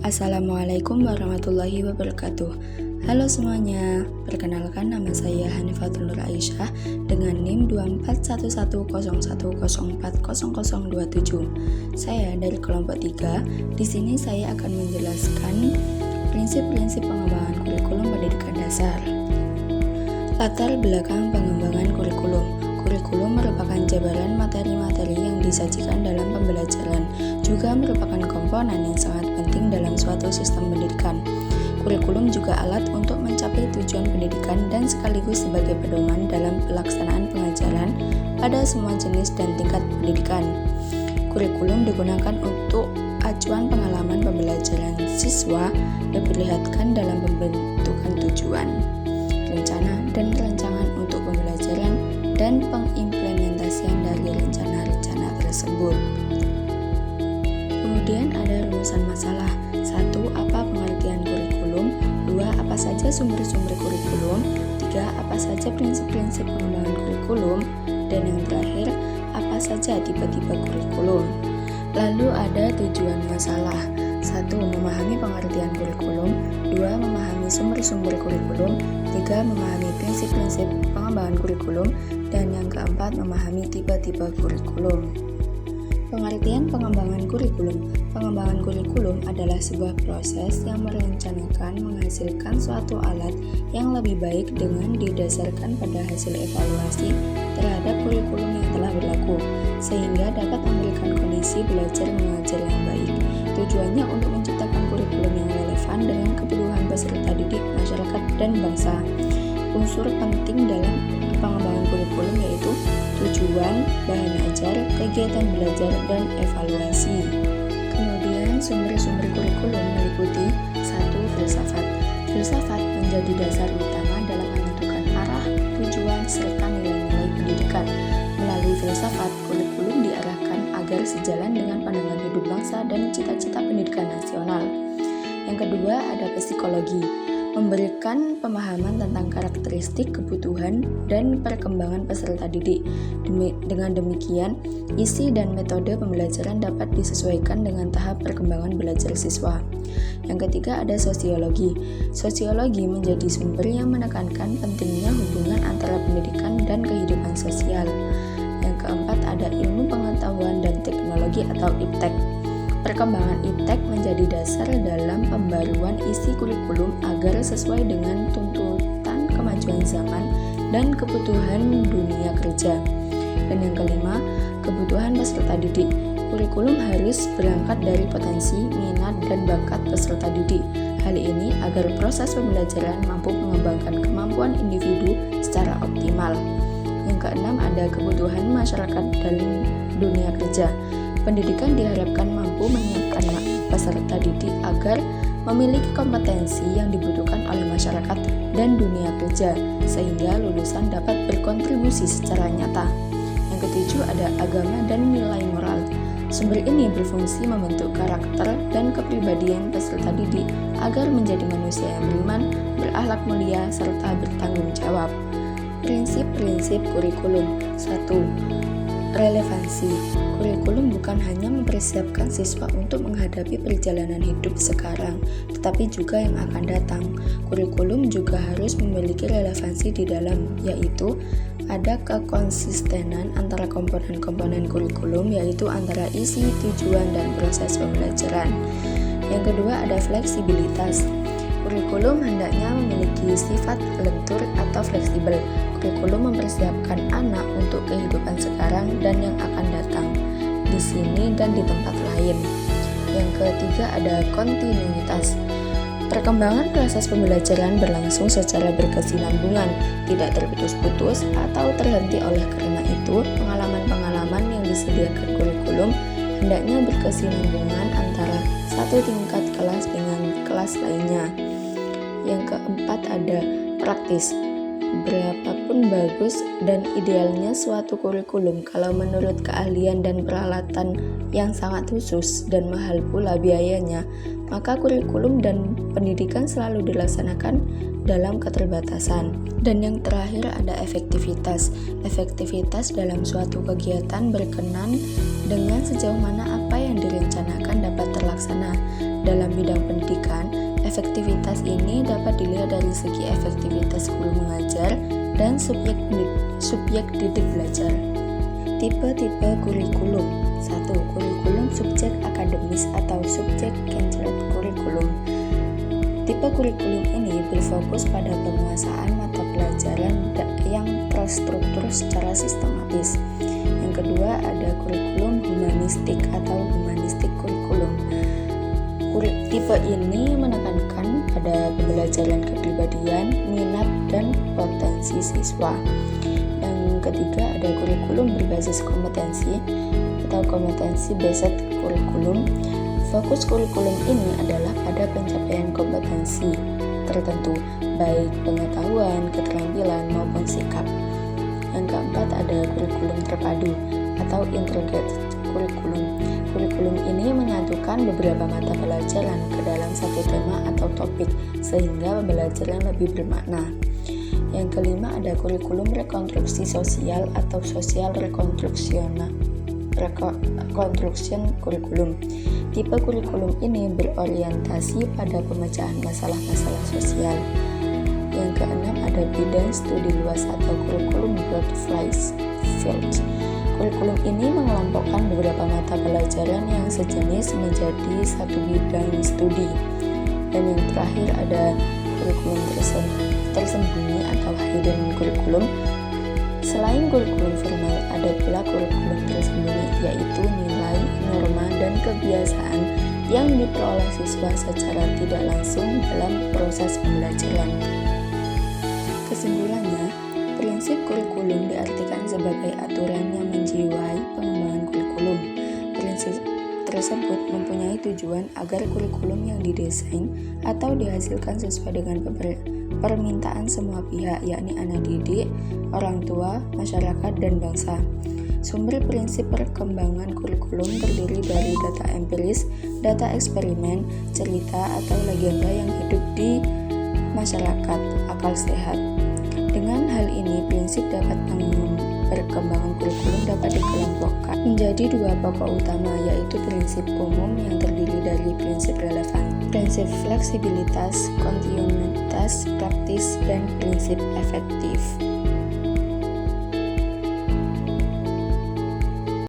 Assalamualaikum warahmatullahi wabarakatuh. Halo semuanya, perkenalkan nama saya Hanifatul Nur Aisyah dengan NIM 241110404027. Saya dari kelompok 3. Di sini saya akan menjelaskan prinsip-prinsip pengembangan kurikulum pendidikan dasar. Latar belakang pengembangan kurikulum. Kurikulum merupakan jabaran materi-materi yang disajikan dalam pembelajaran, juga merupakan komponen yang sangat penting dalam suatu sistem pendidikan. Kurikulum juga alat untuk mencapai tujuan pendidikan dan sekaligus sebagai pedoman dalam pelaksanaan pengajaran pada semua jenis dan tingkat pendidikan. Kurikulum digunakan untuk acuan pengalaman pembelajaran siswa diperlihatkan dalam pembentukan tujuan, rencana dan rancangan untuk pembelajaran dan pengimplementasian dari rencana-rencana tersebut. Kemudian ada rumusan masalah. 1. Apa pengertian kurikulum? 2. Apa saja sumber-sumber kurikulum? 3. Apa saja prinsip-prinsip pengembangan kurikulum? Dan yang terakhir, apa saja tipe-tipe kurikulum? Lalu ada tujuan masalah. 1. Memahami pengertian kurikulum. 2. Memahami sumber-sumber kurikulum. 3. Memahami prinsip-prinsip pengembangan kurikulum. Dan yang keempat, memahami tipe-tipe kurikulum. Pengertian pengembangan kurikulum. Pengembangan kurikulum adalah sebuah proses yang merencanakan menghasilkan suatu alat yang lebih baik dengan didasarkan pada hasil evaluasi terhadap kurikulum yang telah berlaku, sehingga dapat memberikan kondisi belajar mengajar yang baik. Tujuannya untuk menciptakan kurikulum yang relevan dengan kebutuhan peserta didik, masyarakat, dan bangsa. Unsur penting dalam pengembangan kurikulum yaitu tujuan, bahan ajar, kegiatan belajar, dan evaluasi. Kemudian sumber-sumber kurikulum meliputi 1. Filsafat. Filsafat menjadi dasar utama dalam menentukan arah, tujuan, serta nilai-nilai pendidikan. Melalui filsafat, kurikulum diarahkan agar sejalan dengan pandangan hidup bangsa dan cita-cita pendidikan nasional. Yang kedua ada psikologi, memberikan pemahaman tentang karakteristik, kebutuhan, dan perkembangan peserta didik. Dengan demikian, isi dan metode pembelajaran dapat disesuaikan dengan tahap perkembangan belajar siswa. Yang ketiga ada sosiologi. Sosiologi menjadi sumber yang menekankan pentingnya hubungan antara pendidikan dan kehidupan sosial. Yang keempat ada ilmu pengetahuan dan teknologi atau IPTEK. Perkembangan IPTEK menjadi dasar dalam pembaruan isi kurikulum agar sesuai dengan tuntutan kemajuan zaman dan kebutuhan dunia kerja. Dan yang kelima, kebutuhan peserta didik. Kurikulum harus berangkat dari potensi, minat, dan bakat peserta didik. Hal ini agar proses pembelajaran mampu mengembangkan kemampuan individu secara optimal. Yang keenam ada kebutuhan masyarakat dalam dunia kerja. Pendidikan diharapkan mampu menyiapkan peserta didik agar memiliki kompetensi yang dibutuhkan oleh masyarakat dan dunia kerja, sehingga lulusan dapat berkontribusi secara nyata. Yang ketujuh ada agama dan nilai moral. Sumber ini berfungsi membentuk karakter dan kepribadian peserta didik agar menjadi manusia yang beriman, berakhlak mulia, serta bertanggung jawab. Prinsip-prinsip kurikulum. 1. Relevansi. Kurikulum bukan hanya mempersiapkan siswa untuk menghadapi perjalanan hidup sekarang, tetapi juga yang akan datang. Kurikulum juga harus memiliki relevansi di dalam, yaitu ada kekonsistenan antara komponen-komponen kurikulum, yaitu antara isi, tujuan, dan proses pembelajaran. Yang kedua ada fleksibilitas. Kurikulum hendaknya memiliki sifat lentur atau fleksibel. Kurikulum mempersiapkan anak untuk kehidupan sekarang dan yang akan datang, di sini dan di tempat lain. Yang ketiga ada kontinuitas. Perkembangan proses pembelajaran berlangsung secara berkesinambungan, tidak terputus-putus atau terhenti. Oleh karena itu, pengalaman-pengalaman yang disediakan kurikulum hendaknya berkesinambungan antara satu tingkat kelas dengan kelas lainnya. Yang keempat ada praktis. Berapapun bagus dan idealnya suatu kurikulum, kalau menurut keahlian dan peralatan yang sangat khusus dan mahal pula biayanya, maka kurikulum dan pendidikan selalu dilaksanakan dalam keterbatasan. Dan yang terakhir ada efektivitas. Efektivitas dalam suatu kegiatan berkenan dengan sejauh mana apa yang direncanakan dapat terlaksana Dalam bidang pendidikan, efektivitas ini dapat dilihat dari segi efektivitas guru mengajar dan subjek didik belajar. Tipe-tipe kurikulum. 1. Kurikulum subjek akademis atau subjek-centered kurikulum. Tipe kurikulum ini berfokus pada penguasaan mata pelajaran yang terstruktur secara sistematis. Yang kedua ada kurikulum humanistik atau humanistik kurikulum. Tipe ini menekankan pada pembelajaran kepribadian, minat, dan potensi siswa. Yang ketiga ada kurikulum berbasis kompetensi atau kompetensi based kurikulum. Fokus kurikulum ini adalah pada pencapaian kompetensi tertentu, baik pengetahuan, keterampilan, maupun sikap. Yang keempat ada kurikulum terpadu atau integrated kurikulum. Kurikulum ini menyatukan beberapa mata pelajaran ke dalam satu tema atau topik sehingga pembelajaran lebih bermakna. Yang kelima ada kurikulum rekonstruksi sosial atau social reconstruction kurikulum. Tipe kurikulum ini berorientasi pada pemecahan masalah-masalah sosial. Yang keenam ada bidang studi luas atau kurikulum broad field. Kurikulum ini mengelompokkan beberapa mata pelajaran yang sejenis menjadi satu bidang studi. Dan yang terakhir ada kurikulum tersembunyi atau hidden kurikulum. Selain kurikulum formal, ada pula kurikulum tersembunyi, yaitu nilai, norma, dan kebiasaan yang diperoleh siswa secara tidak langsung dalam proses pembelajaran. Kesimpulannya, prinsip kurikulum diartikan sebagai aturan yang menjiwai pengembangan kurikulum. Prinsip tersebut mempunyai tujuan agar kurikulum yang didesain atau dihasilkan sesuai dengan permintaan semua pihak, yakni anak didik, orang tua, masyarakat, dan bangsa. Sumber prinsip perkembangan kurikulum terdiri dari data empiris, data eksperimen, cerita atau legenda yang hidup di masyarakat akal sehat. Dengan hal ini, prinsip dapat perkembangan kurikulum dapat dikelompokkan menjadi dua pokok utama, yaitu prinsip umum yang terdiri dari prinsip relevan, prinsip fleksibilitas, kontinuitas praktis, dan prinsip efektif.